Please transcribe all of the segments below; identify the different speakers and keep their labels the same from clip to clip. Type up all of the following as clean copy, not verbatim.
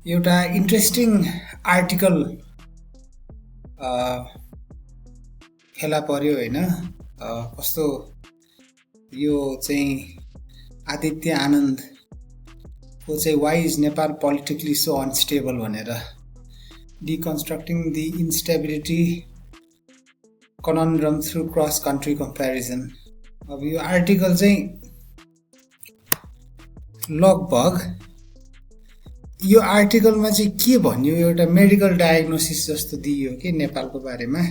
Speaker 1: एउटा interesting article फेला पर्यो होइन। कस्तो यो चाहिँ आदित्य आनन्दको चाहिँ why is Nepal politically so unstable भनेर deconstructing the instability conundrum through cross country comparison. अब यो आर्टिकल चाहिँ लगभग यो आर्टिकलमा चाहिँ के भन्यो, एउटा मेडिकल डायग्नोसिस जस्तो दियो कि नेपालको बारेमा।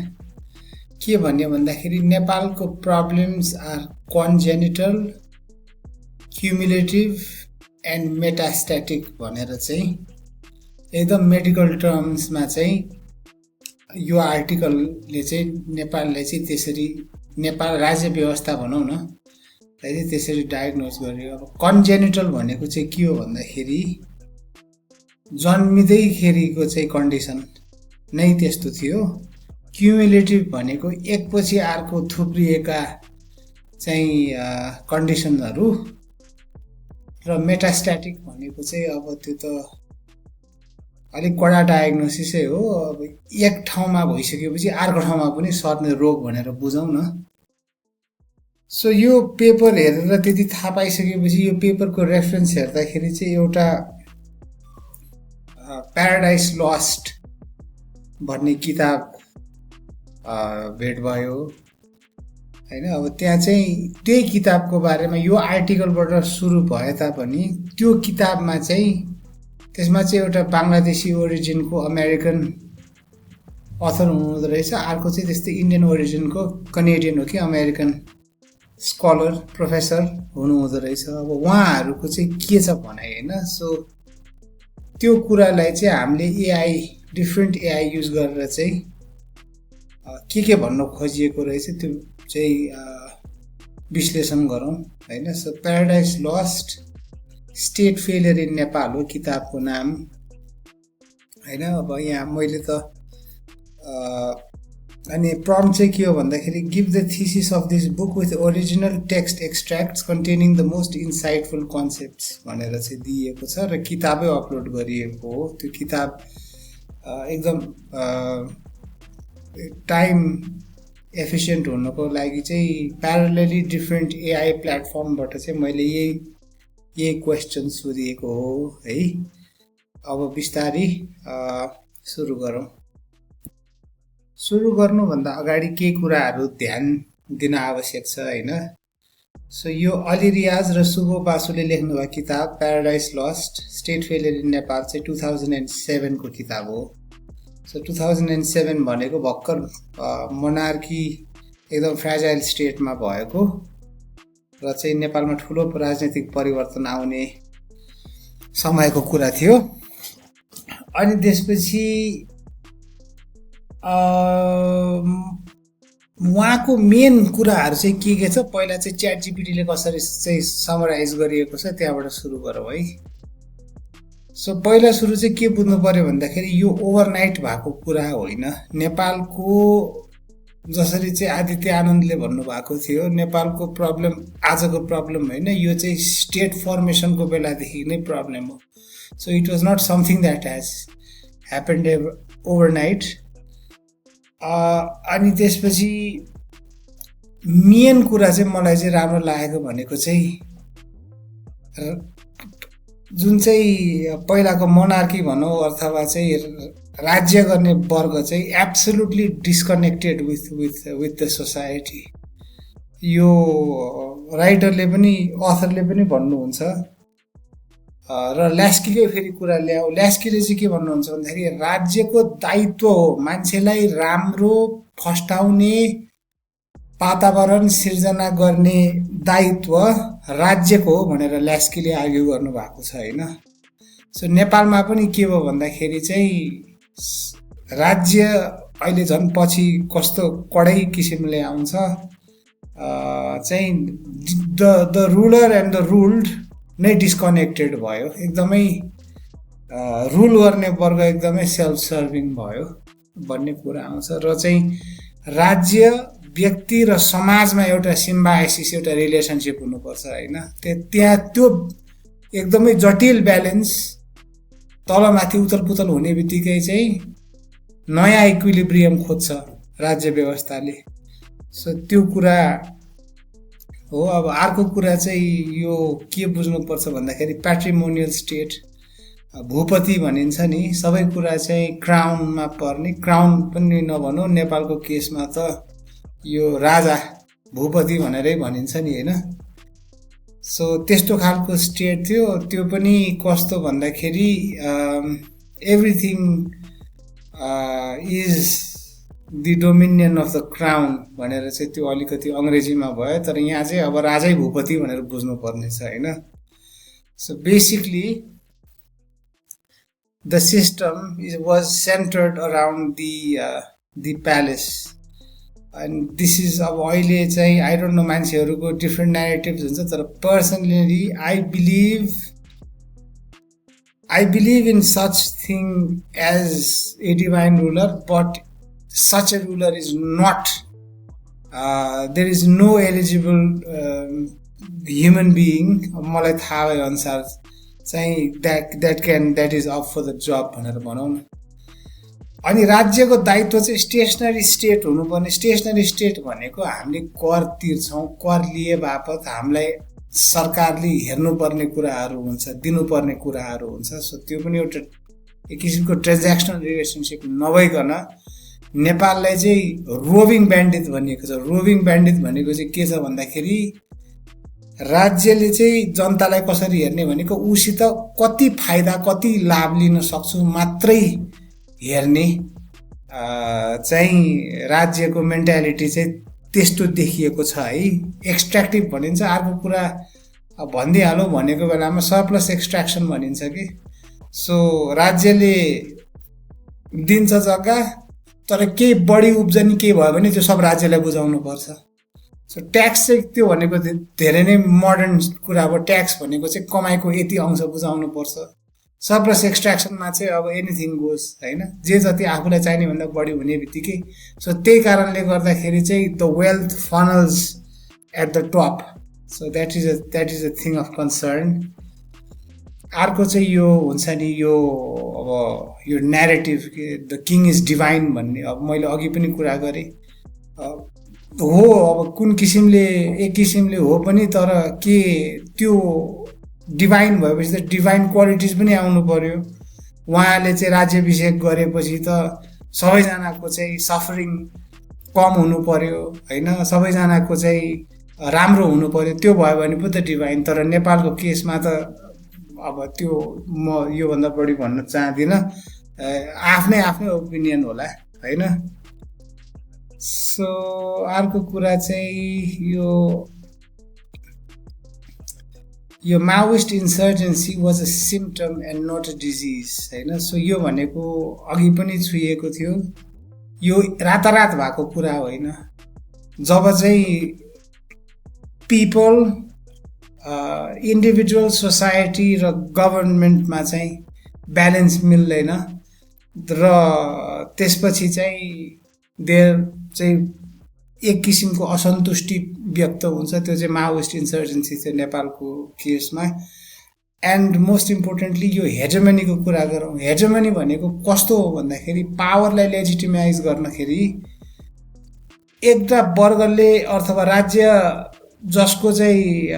Speaker 1: के भन्यो भन्दाखेरि नेपालको problems are congenital, cumulative and metastatic भनेर चाहिँ एकदम मेडिकल टर्म्समा चाहिँ यो आर्टिकलले चाहिँ नेपाललाई चाहिँ त्यसरी, नेपाल राज्य व्यवस्था भनौँ न, चाहिँ त्यसरी डायग्नोज गर्यो। अब कन्जेनिटल भनेको चाहिँ के हो भन्दाखेरि जन्मिँदैखेरिको चाहिँ कन्डिसन नै त्यस्तो थियो। क्युमुलेटिभ भनेको एकपछि अर्को थुप्रिएका चाहिँ कन्डिसनहरू, र मेटास्ट्याटिक भनेको चाहिँ अब त्यो त अलिक कडा डायग्नोसिसै हो। अब एक ठाउँमा भइसकेपछि अर्को ठाउँमा पनि सर्ने रोग भनेर बुझौँ न। सो यो पेपर हेरेर त्यति थाहा पाइसकेपछि यो पेपरको रेफरेन्स हेर्दाखेरि चाहिँ एउटा प्याराडाइज लस्ट भन्ने किताब भेट भयो होइन। अब त्यहाँ चाहिँ त्यही किताबको बारेमा यो आर्टिकलबाट सुरु भए तापनि त्यो किताबमा चाहिँ त्यसमा चाहिँ एउटा बाङ्लादेशी ओरिजिनको अमेरिकन अथर हुनुहुँदो रहेछ, अर्को चाहिँ त्यस्तै इन्डियन ओरिजिनको कनेडियन हो कि अमेरिकन स्कलर प्रोफेसर हुनुहुँदो रहेछ। अब उहाँहरूको चाहिँ के छ भनाइ होइन। सो त्यो कुरालाई चाहिँ हामीले एआई, डिफ्रेन्ट एआई युज गरेर चाहिँ के भन्नु खोजिएको रहेछ त्यो चाहिँ विश्लेषण गरौँ होइन। So paradise lost, state failure in Nepal हो किताबको नाम होइन। अब यहाँ मैले त अनि प्रम्प्ट चाहिँ के हो भन्दाखेरि give the thesis of this book with original text extracts containing the most insightful concepts भनेर चाहिँ दिएको छ र किताबै अपलोड गरिएको हो। त्यो किताब एकदम टाइम एफिसियन्ट हुनको लागि चाहिँ प्यारलली डिफ्रेन्ट एआई प्लेटफर्मबाट चाहिँ मैले यही क्वेसन सोधिएको हो है। अब बिस्तारै सुरु गरौँ। सुरु गर्नुभन्दा अगाडि केही कुराहरू ध्यान दिन आवश्यक छ होइन। सो यो अली रियाज र शुभ बासुले लेख्नुभएको किताब paradise lost, state failure in Nepal चाहिँ 2007 को किताब हो। सो 2007 भनेको भर्खर मोनार्की एकदम फ्रेजाइल स्टेटमा भएको र चाहिँ नेपालमा ठुलो राजनीतिक परिवर्तन आउने समयको कुरा थियो। अनि त्यसपछि उहाँको मेन कुराहरू चाहिँ के छ, पहिला चाहिँ च्याट जिपिटीले कसरी चाहिँ समराइज गरिएको छ त्यहाँबाट सुरु गरौँ है। सो पहिला सुरु चाहिँ के बुझ्नु पर्यो भन्दाखेरि यो ओभरनाइट भएको कुरा होइन। नेपालको जसरी चाहिँ आदित्य आनन्दले भन्नुभएको थियो, नेपालको प्रब्लम आजको प्रब्लम होइन, यो चाहिँ स्टेट फर्मेसनको बेलादेखि नै प्रब्लम हो। So it was not something that has happened overnight. अनि त्यसपछि मेन कुरा चाहिँ मलाई चाहिँ राम्रो लागेको भनेको चाहिँ जुन चाहिँ पहिलाको मोनार्की भनौँ अथवा चाहिँ राज्य गर्ने वर्ग चाहिँ absolutely disconnected with the society. यो राइटरले पनि, अथरले पनि भन्नुहुन्छ र ल्यास्कीले फेरि कुरा ल्याऊ। ल्यास्कीले चाहिँ के भन्नुहुन्छ भन्दाखेरि राज्यको दायित्व हो मान्छेलाई राम्रो फस्टाउने, वातावरण सिर्जना गर्ने दायित्व राज्यको हो भनेर ल्यास्कीले आर्ग्यु गर्नुभएको छ होइन। सो नेपालमा पनि के भयो भन्दाखेरि चाहिँ राज्य अहिले झन् पछि कस्तो कडै किसिमले आउँछ चाहिँ the ruler and the ruled नै डिस्कनेक्टेड भयो। एकदमै रुल गर्ने वर्ग एकदमै सेल्फ सर्भिङ भयो भन्ने कुरा आउँछ र चाहिँ राज्य, व्यक्ति र समाजमा एउटा सिम्बायोसिस, एउटा रिलेसनसिप हुनुपर्छ होइन। त्यहाँ त्यो एकदमै जटिल ब्यालेन्स तलमाथि उतलपुतल हुने बित्तिकै चाहिँ नयाँ इक्विलिब्रियम खोज्छ राज्य व्यवस्थाले। सो त्यो कुरा हो। अब अर्को कुरा चाहिँ यो के बुझ्नुपर्छ भन्दाखेरि प्याट्रिमोनियल स्टेट, भूपति भनिन्छ नि, सबै कुरा चाहिँ क्राउनमा पर्ने। क्राउन पनि नभनौँ, नेपालको केसमा त यो राजा भूपति भनेरै भनिन्छ नि, होइन। सो त्यस्तो खालको स्टेट थियो। त्यो पनि कस्तो भन्दाखेरि everything is the dominion of the crown भनेर चाहिँ त्यो अलिकति अङ्ग्रेजीमा भयो, तर यहाँ चाहिँ अब राजै भूपति भनेर बुझ्नुपर्ने छ, होइन। So basically the system was centred around the palace. And this is अब अहिले चाहिँ आई डोन्ट नो मान्छेहरूको डिफ्रेन्ट न्यारेटिभ्स हुन्छ, तर personally I believe in such thing as a divine ruler, but such a ruler is not, there is no eligible human being, मलाई थाहा भए अनुसार चाहिँ that is up for the job भनेर भनौँ न। अनि राज्यको दायित्व चाहिँ स्टेसनरी स्टेट हुनुपर्ने। स्टेसनरी स्टेट भनेको हामीले कर तिर्छौँ, कर लिए बापत हामीलाई सरकारले हेर्नुपर्ने कुराहरू हुन्छ, दिनुपर्ने कुराहरू हुन्छ। सो त्यो पनि एउटा एक किसिमको ट्रान्ज्याक्सनल रिलेसनसिप नभइकन नेपाललाई चाहिँ रोभिङ ब्यान्डिट भनिएको छ। रोभिङ ब्यान्डिट भनेको चाहिँ के छ भन्दाखेरि राज्यले चाहिँ जनतालाई कसरी हेर्ने भनेको उसित कति फाइदा कति लाभ लिन सक्छु मात्रै हेर्ने चाहिँ राज्यको मेन्टालिटी चाहिँ त्यस्तो देखिएको छ है। एक्सट्र्याक्टिभ भनिन्छ। अर्को कुरा भनिदिइहालौँ भनेको बेलामा सरप्लस एक्सट्र्याक्सन भनिन्छ कि। सो राज्यले दिन्छ जग्गा, तर केही बढी उब्जनी केही भयो भने त्यो सब राज्यलाई बुझाउनु पर्छ। सो ट्याक्स चाहिँ त्यो भनेको धेरै नै मोडर्न कुरा हो। ट्याक्स भनेको चाहिँ कमाइको यति अंश बुझाउनु पर्छ। सरप्लस एक्सट्र्याक्सनमा चाहिँ अब एनिथिङ गोज, होइन, जे जति आफूलाई चाहिने भन्दा बढी हुने बित्तिकै। सो त्यही कारणले गर्दाखेरि चाहिँ the wealth funnels at the top. So that is a thing of concern. अर्को चाहिँ यो हुन्छ नि, यो अब यो narrative the king is divine भन्ने, अब मैले अघि पनि कुरा गरेँ हो। अब कुन किसिमले एक किसिमले हो पनि, तर के त्यो डिभाइन भएपछि त डिभाइन क्वालिटिज पनि आउनु पर्यो। उहाँले चाहिँ राज्याभिषेक गरेपछि त सबैजनाको चाहिँ सफरिङ कम हुनु पर्यो, होइन, सबैजनाको चाहिँ राम्रो हुनु पर्यो। त्यो भयो भने पो त डिभाइन। तर नेपालको केसमा त अब त्यो म योभन्दा बढी भन्न चाहदिनँ, आफ्नै ओपिनियन होला, होइन। सो अर्को कुरा चाहिँ यो Maoist insurgency was a symptom and not a disease, होइन। सो यो भनेको अघि पनि छुइएको थियो। यो रातारात भएको कुरा होइन। जब चाहिँ पिपल, इन्डिभिजुअल, सोसाइटी र गभर्मेन्टमा चाहिँ ब्यालेन्स मिल्दैन र त्यसपछि चाहिँ देयर चाहिँ एक किसिमको असन्तुष्टि व्यक्त हुन्छ। त्यो चाहिँ माओइस्ट इन्सर्जेन्सी थियो नेपालको केसमा। एन्ड मोस्ट इम्पोर्टेन्टली यो हेजमनीको कुरा गरौँ। हेजमनी भनेको कस्तो हो भन्दाखेरि पावरलाई लेजिटिमाइज गर्दाखेरि एउटा वर्गले अथवा राज्य जसको चाहिँ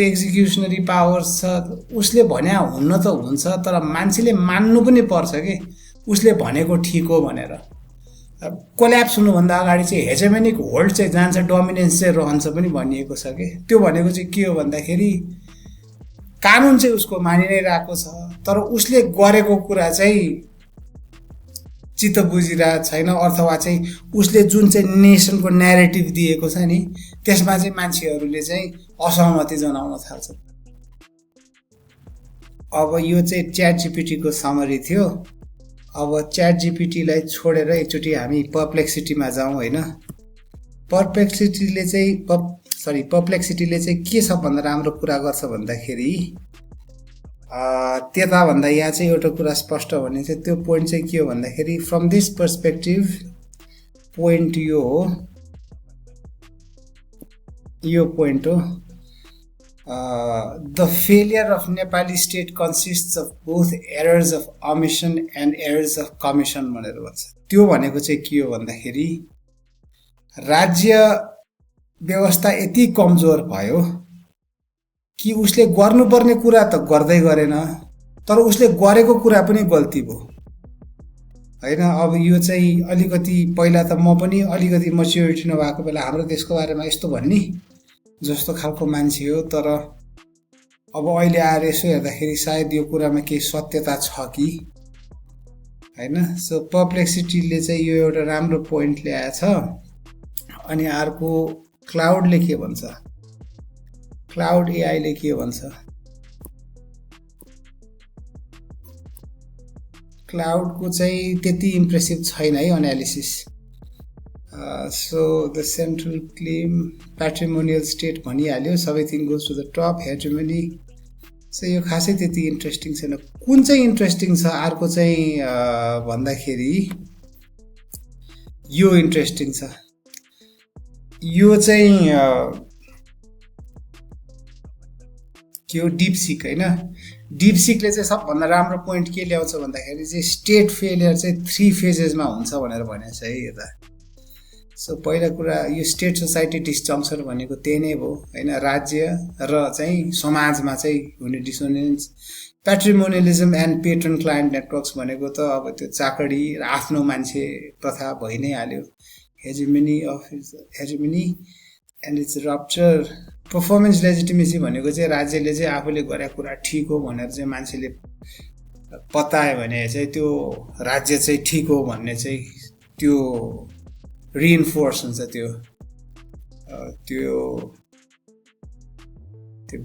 Speaker 1: एक्जिक्युसनरी पावर्स छ उसले भने हुन्न त हुन्छ, तर मान्छेले मान्नु पनि पर्छ कि उसले भनेको ठिक हो भनेर। कोल्याप्स हुनुभन्दा अगाडि चाहिँ हेजेमेनिक होल्ड चाहिँ जान्छ, डोमिनेन्स चाहिँ रहन्छ पनि भनिएको छ कि। त्यो भनेको चाहिँ के हो भन्दाखेरि कानुन चाहिँ उसको मानि नै रहेको छ, तर उसले गरेको कुरा चाहिँ चित्त बुझिरहेको छैन, अथवा चाहिँ उसले जुन चाहिँ नेसनको न्यारेटिभ दिएको छ नि त्यसमा चाहिँ मान्छेहरूले चाहिँ असहमति जनाउन थाल्छ। अब यो चाहिँ च्याट जिपिटीको समरी थियो। अब च्याट जिपिटीलाई छोडेर एकचोटि हामी पर्प्लेक्सिटीमा जाउँ, होइन। पर्प्लेक्सिटीले चाहिँ के सबभन्दा राम्रो कुरा गर्छ भन्दाखेरि त्यताभन्दा यहाँ चाहिँ एउटा कुरा स्पष्ट भनिन्छ। त्यो पोइन्ट चाहिँ के हो भन्दाखेरि फ्रम दिस पर्सपेक्टिभ पोइन्ट यो पोइन्ट हो। the failure of Nepali state consists of both errors of omission and errors of commission भनेर भन्छ। त्यो भनेको चाहिँ के हो भन्दाखेरि राज्य व्यवस्था यति कमजोर भयो कि उसले गर्नुपर्ने कुरा त गर्दै गरेन, तर उसले गरेको कुरा पनि गल्ती भयो हैन। अब यो चाहिँ अलिकति पहिला त म पनि अलिकति मच्योरिटी नभएको बेला हाम्रो देशको बारेमा यस्तो भन्ने जस्तो खालको मान्छे हो, तर अब अहिले आएर यसो हेर्दाखेरि सायद यो कुरामा केही सत्यता छ कि हैन। सो पर्प्लेक्सिटीले चाहिँ यो एउटा राम्रो पोइन्ट ल्याएछ। अनि अर्को क्लाउडले के भन्छ, क्लाउड एआईले के भन्छ, क्लाउडको चाहिँ त्यति इम्प्रेसिभ छैन है analysis. So the central claim patrimonial state भनिहाल्यो, सबैथिङ goes to the top, hegemony. So यो खासै त्यति इन्ट्रेस्टिङ छैन। कुन चाहिँ इन्ट्रेस्टिङ छ अर्को चाहिँ भन्दाखेरि यो इन्ट्रेस्टिङ छ। यो चाहिँ के हो, डिपसिक हैन। डिपसिकले चाहिँ सबभन्दा राम्रो पोइन्ट के ल्याउँछ भन्दाखेरि चाहिँ स्टेट फेलियर चाहिँ 3 फेजेसमा हुन्छ भनेर भनेको छ है यता। सो पहिला कुरा यो स्टेट सोसाइटी डिसजङ्क्सन भनेको त्यही नै भयो हैन, राज्य र चाहिँ समाजमा चाहिँ हुने डिसोनेन्स। प्याट्रिमोनियलिजम एन्ड पेट्रन क्लायन्ट नेटवर्क्स भनेको त अब त्यो चाकडी र आफ्नो मान्छे प्रथा भइ नै हाल्यो। Hegemony and it's rupture. Performance legitimacy भनेको चाहिँ राज्यले चाहिँ आफूले गरेको कुरा ठिक हो भनेर चाहिँ मान्छेले पतायो भने चाहिँ त्यो राज्य चाहिँ ठिक हो भन्ने चाहिँ त्यो रिइन्फोर्स हुन्छ, त्यो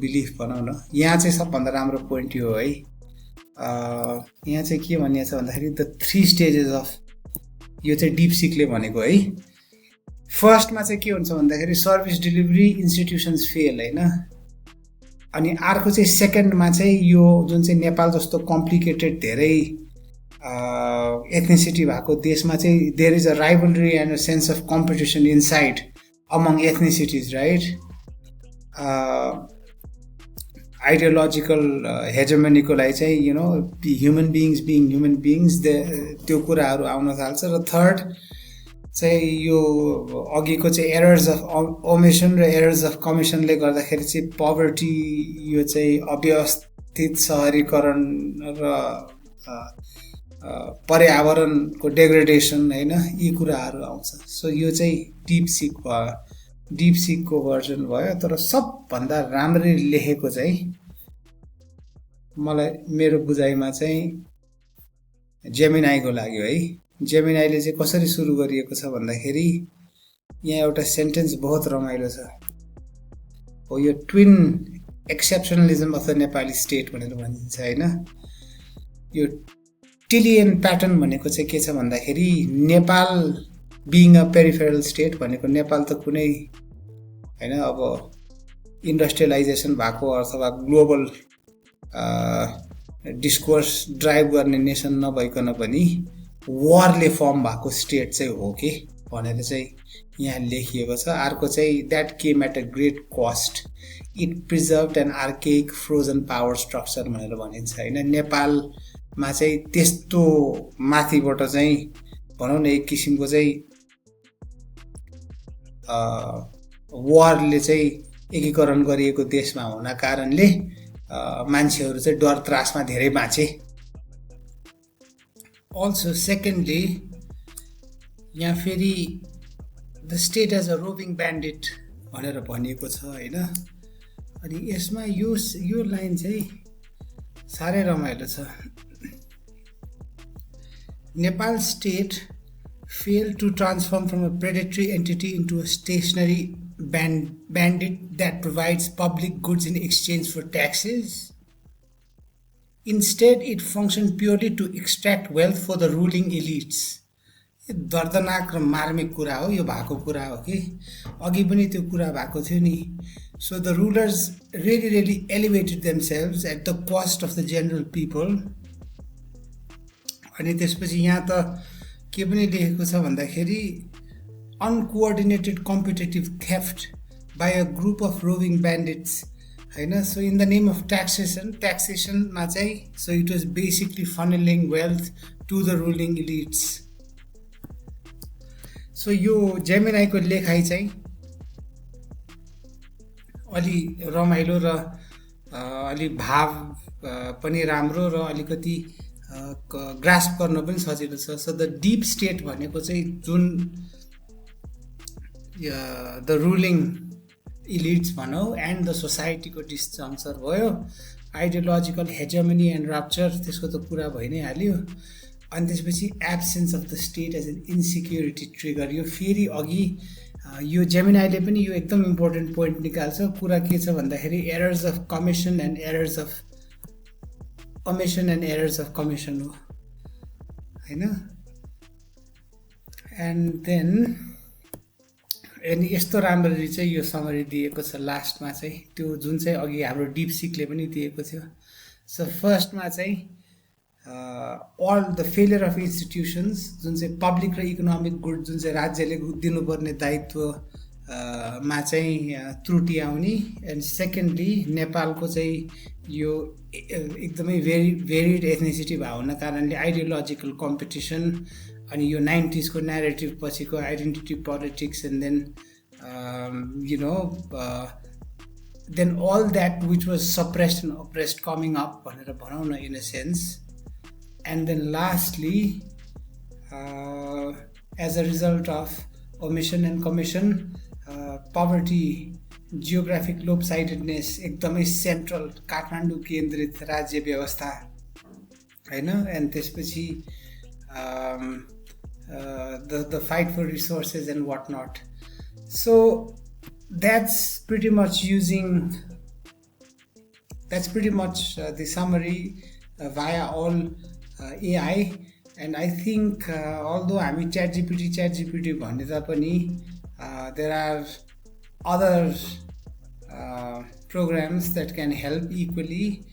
Speaker 1: बिलिफ भनौँ न। यहाँ चाहिँ सबभन्दा राम्रो पोइन्ट यो है। यहाँ चाहिँ के भनिएको छ भन्दाखेरि द 3 स्टेजेस अफ, यो चाहिँ डिपसिकले भनेको है। फर्स्टमा चाहिँ के हुन्छ भन्दाखेरि सर्भिस डेलिभरी इन्स्टिट्युसन्स फेल हैन। अनि अर्को चाहिँ सेकेन्डमा चाहिँ यो जुन चाहिँ नेपाल जस्तो कम्प्लिकेटेड धेरै एथनिसिटी भएको देशमा चाहिँ there is a rivalry and a sense of competition inside among ethnicities, right. Ideological हेजेमनीको लागि चाहिँ you know human beings being human beings त्यो कुराहरू आउन थाल्छ। र थर्ड चाहिँ यो अघिको चाहिँ एरर्स अफ ओमिसन र एरर्स अफ कमिसनले गर्दाखेरि चाहिँ पवर्टी, यो चाहिँ अव्यवस्थित सहरीकरण र पर्यावरणको डेग्रेडेसन हैन, यी कुराहरू आउँछ। सो यो चाहिँ डिपसिक भयो, डिपसिकको भर्जन भयो। तर सबभन्दा राम्ररी लेखेको चाहिँ मलाई मेरो बुझाइमा चाहिँ जेमिनाईको लाग्यो है। जेमिनाईले चाहिँ कसरी सुरु गरिएको छ भन्दाखेरि यहाँ एउटा सेन्टेन्स बहुत रमाइलो छ हो, यो twin exceptionalism of the Nepali state भनेर भनिन्छ हैन। यो टिलियन प्याटर्न भनेको चाहिँ के छ भन्दाखेरि Nepal being a peripheral state भनेको नेपाल त कुनै हैन अब इन्डस्ट्रियलाइजेसन भएको अथवा ग्लोबल डिस्कोर्स ड्राइभ गर्ने नेसन नभइकन पनि वारले फर्म भएको स्टेट चाहिँ हो कि भनेर चाहिँ यहाँ लेखिएको छ। अर्को चाहिँ that came at a great cost, it preserved an archaic frozen power structure भनेर भनिन्छ हैन। नेपालमा चाहिँ त्यस्तो माथिबाट चाहिँ भनौँ न एक किसिमको चाहिँ वारले चाहिँ एकीकरण गरिएको देशमा हुन कारणले मान्छेहरू चाहिँ डर त्रासमा धेरै बाँचे। अल्सो सेकेन्डली यहाँ फेरि द स्टेट एज अ रोभिङ ब्यान्डिट भनेर भनिएको छ हैन। अनि यसमा यो लाइन चाहिँ साह्रै रमाइलो छ। Nepal state failed to transform from a predatory entity into a stationary bandit that provides public goods in exchange for taxes. Instead, it functioned purely to extract wealth for the ruling elites. यो दर्दनाक र मार्मिक कुरा हो, यो भएको कुरा हो कि अघि पनि त्यो कुरा भएको थियो नि। So the rulers really elevated themselves at the cost of the general people. अनि त्यसपछि यहाँ त के पनि लेखेको छ भन्दाखेरि uncoordinated competitive theft by a group of roving bandits होइन. So in the name of ट्याक्सेसनमा चाहिँ so it was basically funnelling wealth to the ruling elites. So यो जेमिनाईको लेखाइ चाहिँ अलि रमाइलो र अलि भाव पनि राम्रो र अलिकति ग्रास्प गर्न पनि सजिलो छ. सो द डिप स्टेट भनेको चाहिँ जुन द रुलिङ इलिट्स भनौँ एन्ड द सोसाइटीको डिस्जङ्क्चर भयो, आइडियोलोजिकल हेजमनी एन्ड राप्चर त्यसको त कुरा भइ नै हाल्यो. अनि त्यसपछि absence of the state as an insecurity trigger. यो फेरि अघि यो जेमिनाईले पनि यो एकदम इम्पोर्टेन्ट पोइन्ट निकाल्छ. कुरा के छ भन्दाखेरि errors of commission and errors of commission हो होइन. एन्ड देन अनि यस्तो राम्ररी चाहिँ यो समरी दिएको छ लास्टमा चाहिँ, त्यो जुन चाहिँ अघि हाम्रो डिपसिकले पनि दिएको थियो. सो फर्स्टमा चाहिँ all the failure of institutions, जुन चाहिँ पब्लिक र इकोनोमिक गुड जुन चाहिँ राज्यले दिनुपर्ने दायित्वमा चाहिँ त्रुटि आउने. एन्ड सेकेन्डली नेपालको चाहिँ यो एकदमै भेरिड एथनिसिटी भएको हुना कारणले आइडियोलोजिकल कम्पिटिसन अनि यो 90s को न्यारेटिभ पछिको identity politics and then then all that which was suppressed and oppressed coming up भनेर भनौँ न in a sense. And then lastly as a result of omission and commission poverty, geographic lopsidedness, एकदमै central Kathmandu केन्द्रित राज्य व्यवस्था होइन. And त्यसपछि the fight for resources and whatnot. So that's pretty much the summary via all AI. And I think although हामी ChatGPT भने तापनि there are other programs that can help equally.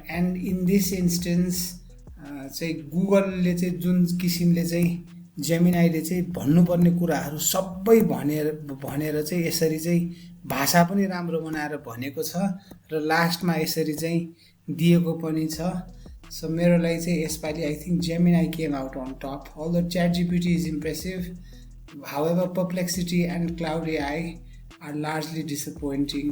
Speaker 1: And in this instance चाहिँ गुगलले चाहिँ जुन किसिमले चाहिँ जेमिनाईले चाहिँ भन्नुपर्ने कुराहरू सबै भनेर चाहिँ यसरी चाहिँ भाषा पनि राम्रो बनाएर भनेको छ र लास्टमा यसरी चाहिँ दिएको पनि छ. सो मेरो लागि चाहिँ यसपालि I think Gemini came out on top. Although ChatGPT is impressive, however perplexity and Claude AI are largely disappointing.